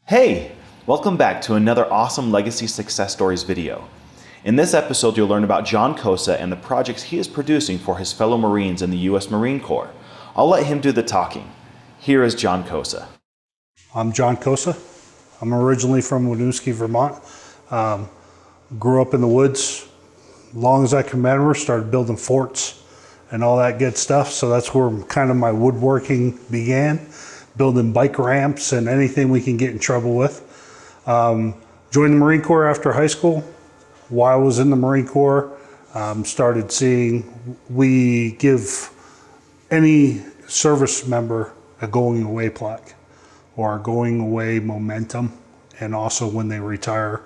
Hey, welcome back to another awesome Legacy Success Stories video. In this episode, you'll learn about John Kosa and the projects he is producing for his fellow Marines in the U.S. Marine Corps. I'll let him do the talking. Here is John Kosa. I'm John Kosa. I'm originally from Winooski, Vermont. Grew up in the woods. Long as I can remember, started building forts and all that good stuff. So that's where kind of my woodworking began. Building bike ramps and anything we can get in trouble with. Joined the Marine Corps after high school. While I was in the Marine Corps, started seeing we give any service member a going away plaque or a going away momentum, and also when they retire,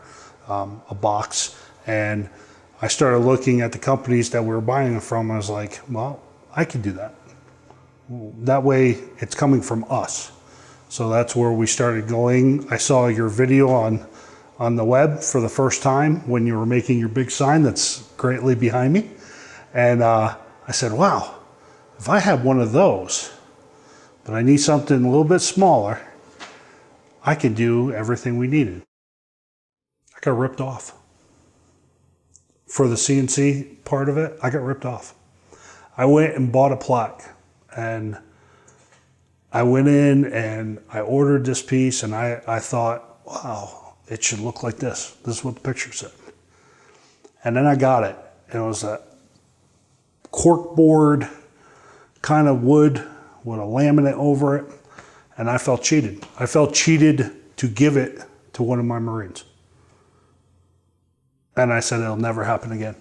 a box. And I started looking at the companies that we were buying them from. I was like, well, I could do that. That way it's coming from us. So that's where we started going. I saw your video on the web for the first time when you were making your big sign that's greatly behind me. And I said, wow, if I had one of those, but I need something a little bit smaller, I could do everything we needed. I got ripped off. For the CNC part of it, I got ripped off. I went and bought a plaque. And I went in and I ordered this piece, and I thought, wow, it should look like this. This is what the picture said. And then I got it. And it was a corkboard kind of wood with a laminate over it. And I felt cheated. I felt cheated to give it to one of my Marines. And I said, it'll never happen again.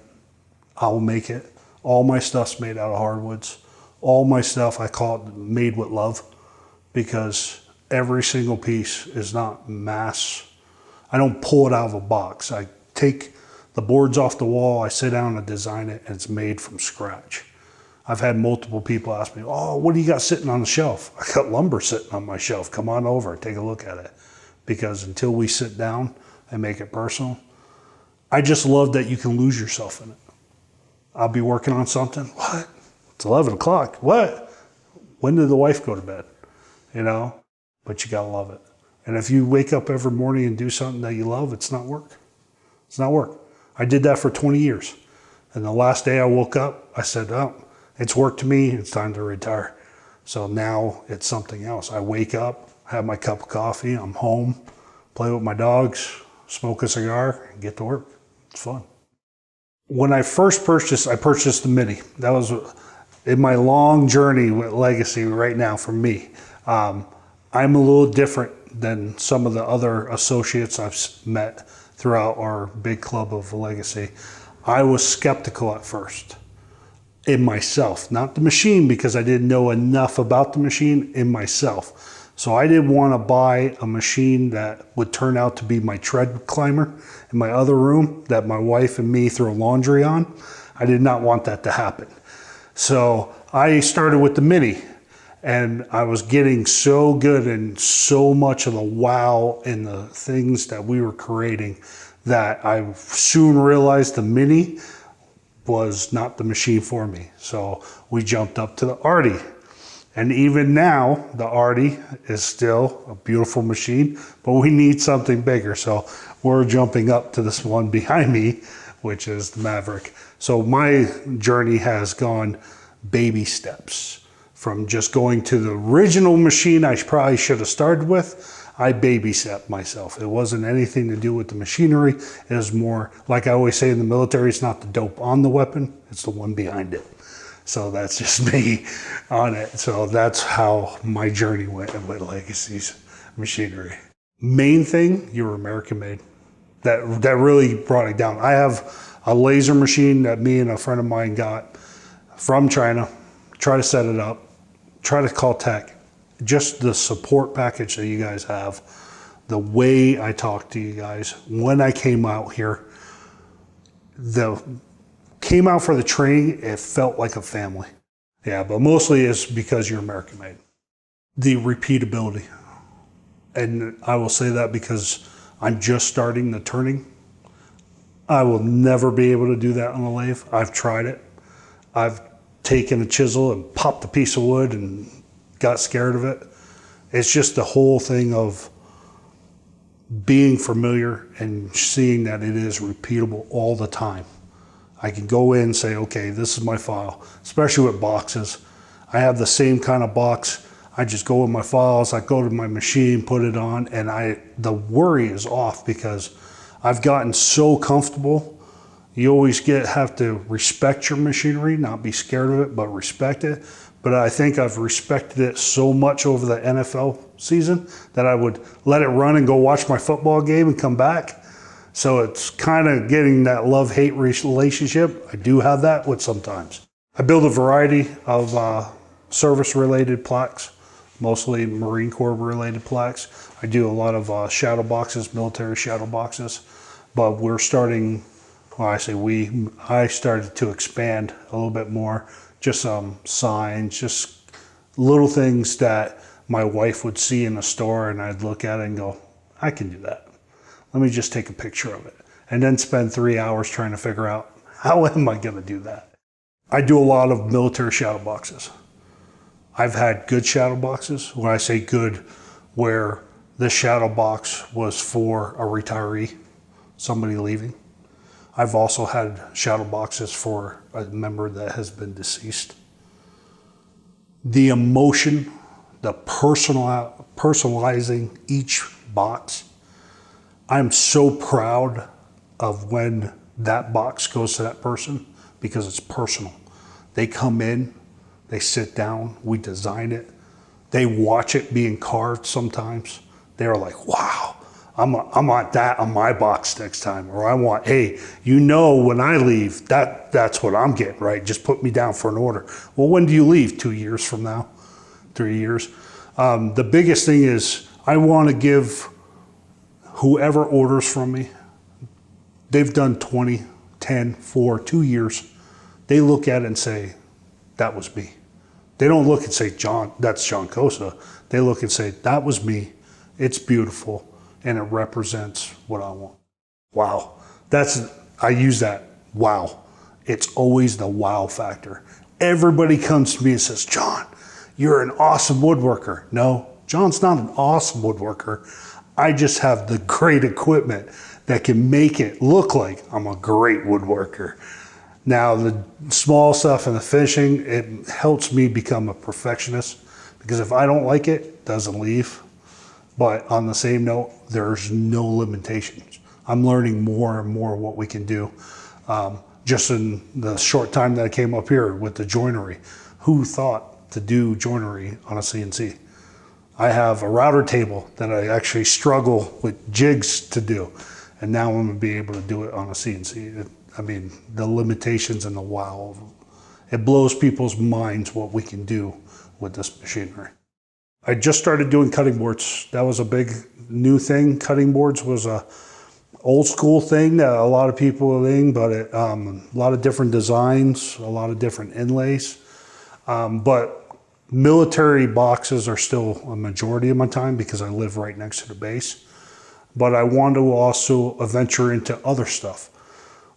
I will make it. All my stuff's made out of hardwoods. All my stuff, I call it made with love, because every single piece is not mass. I don't pull it out of a box. I take the boards off the wall, I sit down and design it, and it's made from scratch. I've had multiple people ask me, oh, what do you got sitting on the shelf? I got lumber sitting on my shelf. Come on over, take a look at it. Because until we sit down and make it personal, I just love that you can lose yourself in it. I'll be working on something. What? It's 11 o'clock. What? When did the wife go to bed? You know, but you gotta love it. And if you wake up every morning and do something that you love, it's not work. It's not work. I did that for 20 years. And the last day I woke up, I said, oh, it's work to me. It's time to retire. So now it's something else. I wake up, have my cup of coffee, I'm home, play with my dogs, smoke a cigar, and get to work. It's fun. When I first purchased, I purchased the Mini. That was in my long journey with Legacy right now for me. I'm a little different than some of the other associates I've met throughout our big club of Legacy. I was skeptical at first in myself, not the machine, because I didn't know enough about the machine, in myself. So I didn't want to buy a machine that would turn out to be my tread climber in my other room that my wife and me throw laundry on. I did not want that to happen. So I started with the Mini, and I was getting so good and so much of the wow in the things that we were creating that I soon realized the Mini was not the machine for me. So we jumped up to the Artie. And even now, the Artie is still a beautiful machine, but we need something bigger. So we're jumping up to this one behind me, which is the Maverick. So my journey has gone baby steps. From just going to the original machine I probably should have started with, I baby stepped myself. It wasn't anything to do with the machinery. It was more, like I always say in the military, it's not the dope on the weapon, it's the one behind it. So that's just me on it. So that's how my journey went with Legacy's machinery. Main thing, you were American made. That really brought it down. I have a laser machine that me and a friend of mine got from China. Try to set it up, try to call tech. Just the support package that you guys have, the way I talk to you guys. When I came out here, came out for the training, it felt like a family. Yeah, but mostly it's because you're American made. The repeatability. And I will say that because I'm just starting the turning. I will never be able to do that on a lathe. I've tried it. I've taken a chisel and popped a piece of wood and got scared of it. It's just the whole thing of being familiar and seeing that it is repeatable all the time. I can go in and say, okay, this is my file, especially with boxes. I have the same kind of box. I just go in my files, I go to my machine, put it on, and the worry is off because I've gotten so comfortable. You always have to respect your machinery, not be scared of it, but respect it. But I think I've respected it so much over the NFL season that I would let it run and go watch my football game and come back. So it's kind of getting that love-hate relationship. I do have that with sometimes. I build a variety of service-related plaques, mostly Marine Corps-related plaques. I do a lot of shadow boxes, military shadow boxes. But we're starting, well, I started to expand a little bit more. Just some signs, just little things that my wife would see in the store and I'd look at it and go, I can do that. Let me just take a picture of it. And then spend 3 hours trying to figure out, how am I gonna do that? I do a lot of military shadow boxes. I've had good shadow boxes. When I say good, where the shadow box was for a retiree, somebody leaving. I've also had shadow boxes for a member that has been deceased. The emotion, the personalizing each box. I'm so proud of when that box goes to that person because it's personal. They come in, they sit down, we design it. They watch it being carved sometimes. They're like, wow. I want that on my box next time. Or I want, hey, when I leave, that's what I'm getting, right? Just put me down for an order. Well, when do you leave? 2 years from now? 3 years? The biggest thing is I want to give whoever orders from me, they've done 20, 10, 4, 2 years. They look at it and say, that was me. They don't look and say, that's John Kosa. They look and say, that was me. It's beautiful. And it represents what I want. Wow. I use that. Wow. It's always the wow factor. Everybody comes to me and says, John, you're an awesome woodworker. No, John's not an awesome woodworker. I just have the great equipment that can make it look like I'm a great woodworker. Now, the small stuff and the finishing, it helps me become a perfectionist because if I don't like it, it doesn't leave. But on the same note, there's no limitations. I'm learning more and more what we can do. Just in the short time that I came up here with the joinery, who thought to do joinery on a CNC? I have a router table that I actually struggle with jigs to do. And now I'm gonna be able to do it on a CNC. The limitations and the wow, it blows people's minds what we can do with this machinery. I just started doing cutting boards. That was a big new thing. Cutting boards was a old school thing that a lot of people are doing, but a lot of different designs, a lot of different inlays. But military boxes are still a majority of my time because I live right next to the base. But I want to also venture into other stuff.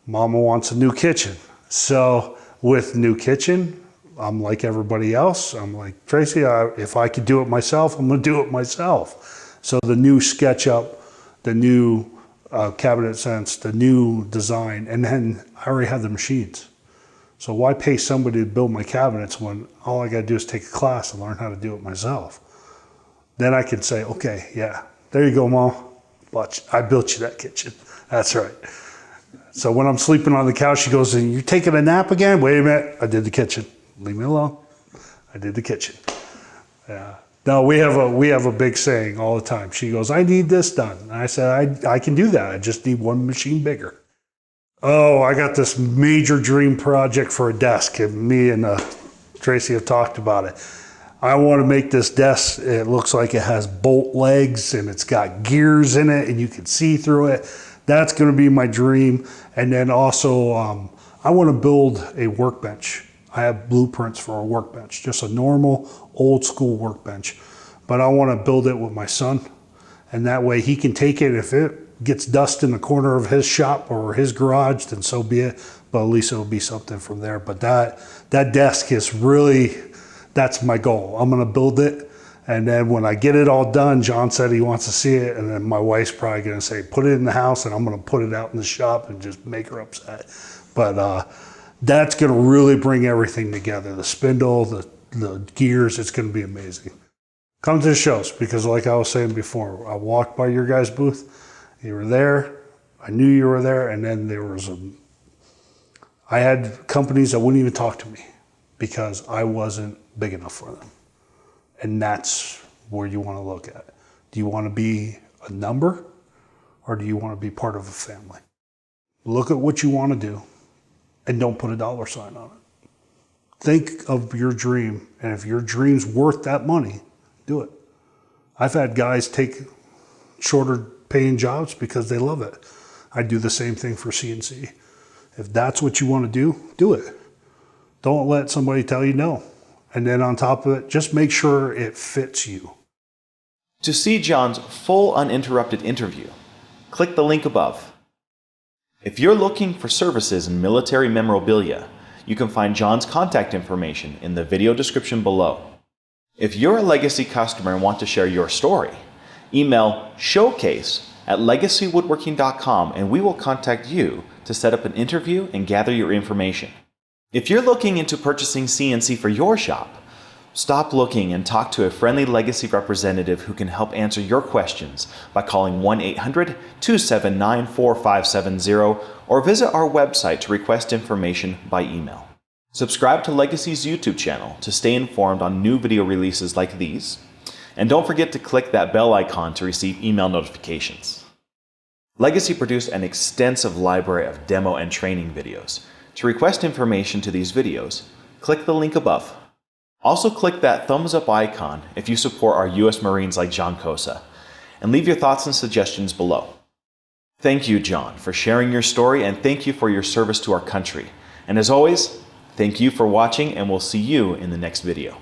Mama wants a new kitchen. So with new kitchen, I'm like everybody else. I'm like, Tracy, if I could do it myself, I'm gonna do it myself. So the new SketchUp, the new Cabinet Sense, the new design, and then I already have the machines. So why pay somebody to build my cabinets when all I gotta do is take a class and learn how to do it myself? Then I can say, okay, yeah, there you go, Mom. I built you that kitchen. That's right. So when I'm sleeping on the couch, she goes, and you're taking a nap again? Wait a minute, I did the kitchen. Leave me alone. I did the kitchen. Yeah. No, we have a big saying all the time. She goes, I need this done. And I said, I can do that. I just need one machine bigger. Oh, I got this major dream project for a desk, and me and Tracy have talked about it. I want to make this desk, it looks like it has bolt legs and it's got gears in it and you can see through it. That's going to be my dream. And then also, I want to build a workbench. I have blueprints for a workbench, just a normal old school workbench. But I want to build it with my son. And that way he can take it. If it gets dust in the corner of his shop or his garage, then so be it. But at least it'll be something from there. But that desk is really, that's my goal. I'm going to build it And then when I get it all done, John said he wants to see it. And then my wife's probably going to say, put it in the house, and I'm going to put it out in the shop and just make her upset. But that's going to really bring everything together. The spindle, the gears, it's going to be amazing. Come to the shows, because like I was saying before, I walked by your guys' booth. You were there. I knew you were there. And then I had companies that wouldn't even talk to me because I wasn't big enough for them. And that's where you want to look at. Do you want to be a number, or do you want to be part of a family? Look at what you want to do and don't put a dollar sign on it. Think of your dream, and if your dream's worth that money, do it. I've had guys take shorter paying jobs because they love it. I do the same thing for CNC. If that's what you want to do, do it. Don't let somebody tell you no. And then on top of it, just make sure it fits you. To see John's full uninterrupted interview, click the link above. If you're looking for services in military memorabilia, you can find John's contact information in the video description below. If you're a Legacy customer and want to share your story, email showcase@legacywoodworking.com and we will contact you to set up an interview and gather your information. If you're looking into purchasing CNC for your shop, stop looking and talk to a friendly Legacy representative who can help answer your questions by calling 1-800-279-4570 or visit our website to request information by email. Subscribe to Legacy's YouTube channel to stay informed on new video releases like these, and don't forget to click that bell icon to receive email notifications. Legacy produced an extensive library of demo and training videos. To request information to these videos, click the link above. Also click that thumbs up icon if you support our U.S. Marines like John Kosa, and leave your thoughts and suggestions below. Thank you, John, for sharing your story, and thank you for your service to our country. And as always, thank you for watching, and we'll see you in the next video.